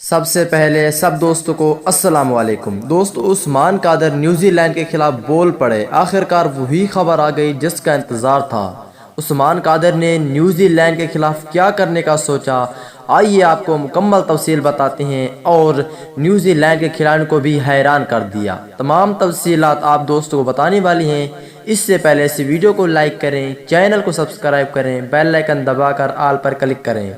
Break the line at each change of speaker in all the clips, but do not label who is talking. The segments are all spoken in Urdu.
سب سے پہلے سب دوستوں کو السلام علیکم۔ دوستو، عثمان قادر نیوزی لینڈ کے خلاف بول پڑے، آخرکار وہی خبر آ گئی جس کا انتظار تھا۔ عثمان قادر نے نیوزی لینڈ کے خلاف کیا کرنے کا سوچا، آئیے آپ کو مکمل تفصیل بتاتے ہیں، اور نیوزی لینڈ کے کھلاڑیوں کو بھی حیران کر دیا۔ تمام تفصیلات آپ دوستوں کو بتانے والی ہیں۔ اس سے پہلے اس ویڈیو کو لائک کریں، چینل کو سبسکرائب کریں، بیل آئیکن دبا کر آل پر کلک کریں۔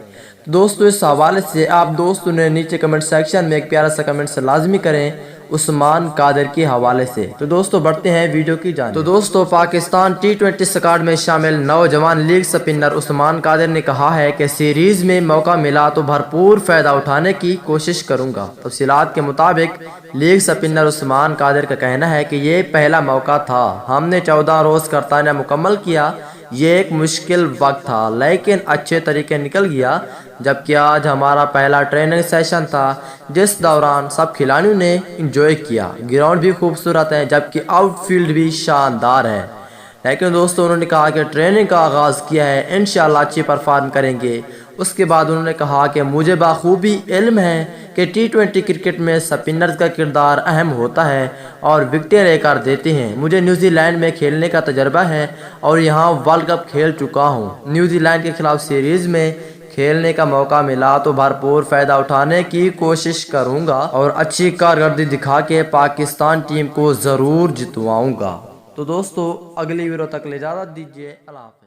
دوستو، اس حوالے سے آپ دوستوں نے نیچے کمنٹ سیکشن میں ایک پیارا سا کمنٹ سے لازمی کریں عثمان قادر کے حوالے سے۔ تو دوستو بڑھتے ہیں ویڈیو کی جانب۔ تو دوستو، پاکستان ٹی20 اسکواڈ میں شامل نوجوان لیگ سپنر عثمان قادر نے کہا ہے کہ سیریز میں موقع ملا تو بھرپور فائدہ اٹھانے کی کوشش کروں گا۔ تفصیلات کے مطابق لیگ سپنر عثمان قادر کا کہنا ہے کہ یہ پہلا موقع تھا، ہم نے 14 روز کرتانیہ مکمل کیا، یہ ایک مشکل وقت تھا لیکن اچھے طریقے نکل گیا، جبکہ آج ہمارا پہلا ٹریننگ سیشن تھا جس دوران سب کھلاڑیوں نے انجوائے کیا۔ گراؤنڈ بھی خوبصورت ہے جبکہ آؤٹ فیلڈ بھی شاندار ہے، لیکن دوستو انہوں نے کہا کہ ٹریننگ کا آغاز کیا ہے، انشاءاللہ اچھی پرفارم کریں گے۔ اس کے بعد انہوں نے کہا کہ مجھے بخوبی علم ہے کہ ٹی20 کرکٹ میں سپنرز کا کردار اہم ہوتا ہے اور وکٹیں لے کر دیتے ہیں۔ مجھے نیوزی لینڈ میں کھیلنے کا تجربہ ہے اور یہاں ورلڈ کپ کھیل چکا ہوں۔ نیوزی لینڈ کے خلاف سیریز میں کھیلنے کا موقع ملا تو بھرپور فائدہ اٹھانے کی کوشش کروں گا اور اچھی کارکردگی دکھا کے پاکستان ٹیم کو ضرور جتواؤں گا۔ تو دوستو، اگلی ویڈیو تک اجازت دیجیے، اللہ حافظ۔